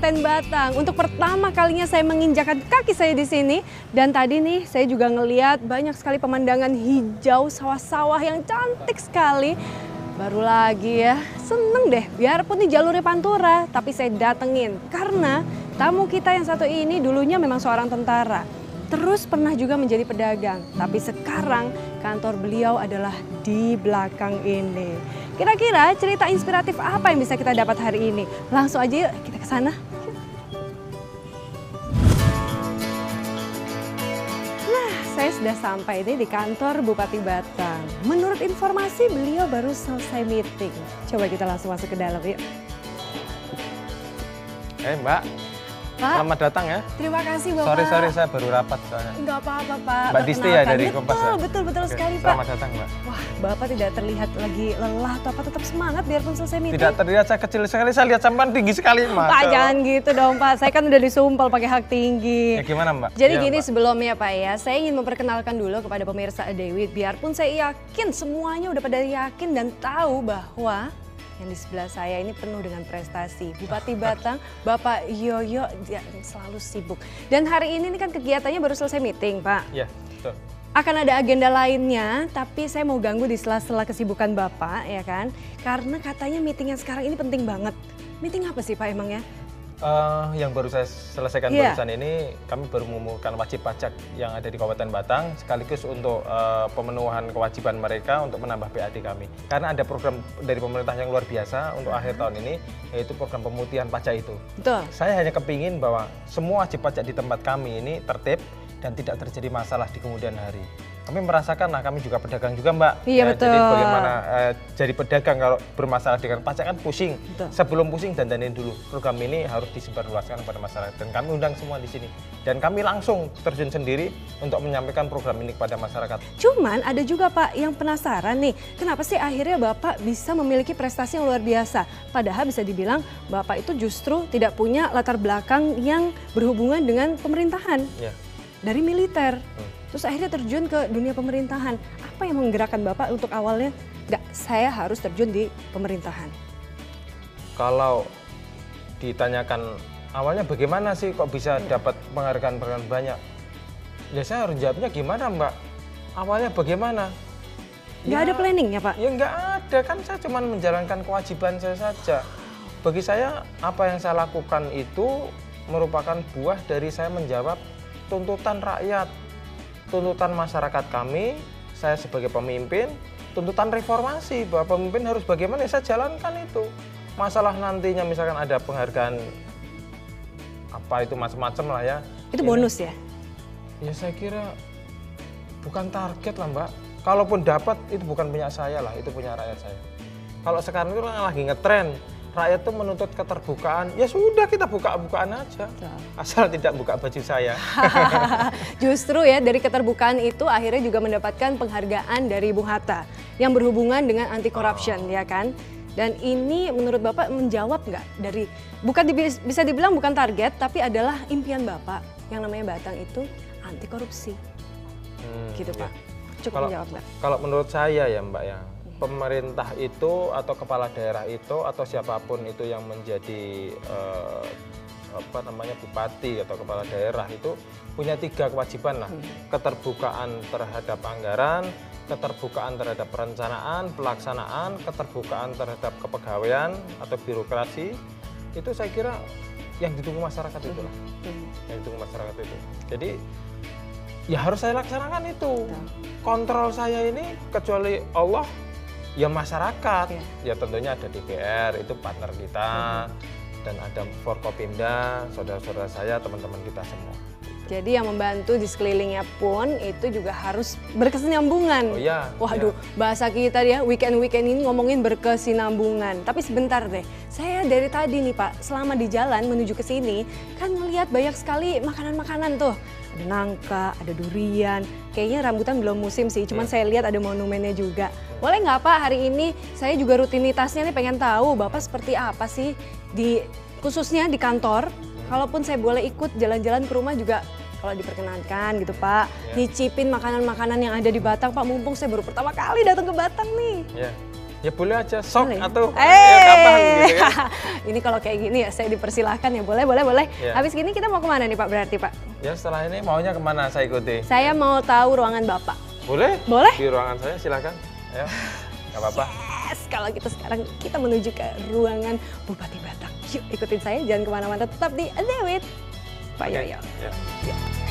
Kabupaten Batang. Untuk pertama kalinya saya menginjakkan kaki saya di sini. Dan tadi nih saya juga ngeliat banyak sekali pemandangan hijau, sawah-sawah yang cantik sekali. Baru lagi ya, seneng deh biarpun di jalurnya Pantura, tapi saya datengin. Karena tamu kita yang satu ini dulunya memang seorang tentara. Terus pernah juga menjadi pedagang, tapi sekarang kantor beliau adalah di belakang ini. Kira-kira cerita inspiratif apa yang bisa kita dapat hari ini? Langsung aja yuk kita ke sana. Nah, saya sudah sampai nih di kantor Bupati Batang. Menurut informasi beliau baru selesai meeting. Coba kita langsung masuk ke dalam yuk. Mbak. Pak, Selamat datang ya. Terima kasih Bapak. Sorry saya baru rapat soalnya. Enggak apa-apa Pak. Mbak Disti ya dari Betul, Kompas ya? Betul sekali Pak. Selamat datang Mbak. Wah, Bapak tidak terlihat lagi lelah atau apa, tetap semangat biarpun selesai meeting. Tidak terlihat saya kecil sekali, saya lihat sampan tinggi sekali Mbak. Pak jangan gitu dong Pak, saya kan udah disumpel pakai hak tinggi. Ya gimana Mbak? Jadi Ya, gini Mbak. sebelumnya Pak ya, saya ingin memperkenalkan dulu kepada pemirsa Dewi. Biarpun saya yakin semuanya udah pada yakin dan tahu bahwa yang di sebelah saya ini penuh dengan prestasi. Bupati Batang, Bapak Yoyo dia selalu sibuk. Dan hari ini kan kegiatannya baru selesai meeting Pak. Ya, betul. Akan ada agenda lainnya, tapi saya mau ganggu di sela-sela kesibukan Bapak ya kan. Karena katanya meeting yang sekarang ini penting banget. Meeting apa sih Pak emangnya? Yang baru saya selesaikan barusan ini, kami baru mengumumkan wajib pajak yang ada di Kabupaten Batang, sekaligus untuk pemenuhan kewajiban mereka untuk menambah PAD kami. Karena ada program dari pemerintah yang luar biasa untuk akhir tahun ini, yaitu program pemutihan pajak itu. Betul. Saya hanya kepingin bahwa semua wajib pajak di tempat kami ini tertib dan tidak terjadi masalah di kemudian hari. Kami merasakan, nah kami juga pedagang juga Mbak. Iya betul. Jadi bagaimana jadi pedagang kalau bermasalah dengan pajak kan pusing. Betul. Sebelum pusing dandanin dulu. Program ini harus disebarluaskan kepada masyarakat dan kami undang semua di sini. Dan kami langsung terjun sendiri untuk menyampaikan program ini kepada masyarakat. Cuman ada juga Pak yang penasaran nih, kenapa sih akhirnya Bapak bisa memiliki prestasi yang luar biasa? Padahal bisa dibilang Bapak itu justru tidak punya latar belakang yang berhubungan dengan pemerintahan. Ya. Dari militer. Terus akhirnya terjun ke dunia pemerintahan. Apa yang menggerakkan Bapak untuk awalnya, enggak, saya harus terjun di pemerintahan? Kalau ditanyakan awalnya bagaimana sih kok bisa dapat penghargaan banyak? Ya saya harus jawabnya gimana Mbak? Awalnya bagaimana? Nggak ada planningnya Pak? Ya nggak ada, kan saya cuma menjalankan kewajiban saya saja. Bagi saya apa yang saya lakukan itu merupakan buah dari saya menjawab tuntutan rakyat, tuntutan masyarakat kami, saya sebagai pemimpin, tuntutan reformasi bahwa pemimpin harus bagaimana, ya saya jalankan itu. Masalah nantinya misalkan ada penghargaan apa itu macam-macam lah ya. Itu bonus ya? Ya saya kira bukan target lah Mbak. Kalaupun dapat itu bukan punya saya lah, itu punya rakyat saya. Kalau sekarang itu lagi ngetren, rakyat itu menuntut keterbukaan, ya sudah kita buka-bukaan aja. Asal tidak buka baju saya. Justru ya dari keterbukaan itu akhirnya juga mendapatkan penghargaan dari Bung Hatta yang berhubungan dengan anti corruption ya kan. Dan ini menurut Bapak menjawab nggak dari, bisa dibilang bukan target tapi adalah impian Bapak yang namanya Batang itu anti korupsi. Gitu Pak. Cukup menjawab Mbak. Kalau menurut saya ya Mbak ya, pemerintah itu atau kepala daerah itu atau siapapun itu yang menjadi bupati atau kepala daerah itu punya 3 kewajiban lah. Keterbukaan terhadap anggaran, keterbukaan terhadap perencanaan, pelaksanaan, keterbukaan terhadap kepegawaian atau birokrasi. Itu saya kira yang ditunggu masyarakat itulah. Yang ditunggu masyarakat itu. Jadi ya harus saya laksanakan itu. Kontrol saya ini kecuali Allah ya masyarakat, ya tentunya ada DPR, itu partner kita, dan ada Forkopimda, saudara-saudara saya, teman-teman kita semua. Jadi yang membantu di sekelilingnya pun itu juga harus berkesinambungan. Oh iya. Waduh, bahasa kita ya weekend-weekend ini ngomongin berkesinambungan. Tapi sebentar deh, saya dari tadi nih Pak, selama di jalan menuju ke sini, kan ngelihat banyak sekali makanan-makanan tuh. Ada nangka, ada durian, kayaknya rambutan belum musim sih, cuman saya lihat ada monumennya juga. Boleh nggak Pak, hari ini saya juga rutinitasnya nih pengen tahu Bapak seperti apa sih, khususnya di kantor. Kalaupun saya boleh ikut jalan-jalan ke rumah juga kalau diperkenankan gitu Pak, nyicipin makanan-makanan yang ada di Batang Pak, mumpung saya baru pertama kali datang ke Batang nih. Ya boleh aja, sok Boleh. atau ya kapan gitu kan. Ini kalau kayak gini ya saya dipersilahkan ya, boleh. Ya. Habis gini kita mau kemana nih Pak berarti Pak? Ya setelah ini maunya kemana saya ikuti? Saya mau tahu ruangan Bapak. Boleh? Boleh? Di ruangan saya silakan. Ayo, nggak apa-apa. Yes, kalau gitu sekarang kita menuju ke ruangan Bupati Batak. Yuk ikutin saya, jangan kemana-mana, tetap di The with Pak Oke, Yoyo. ya. Yuk.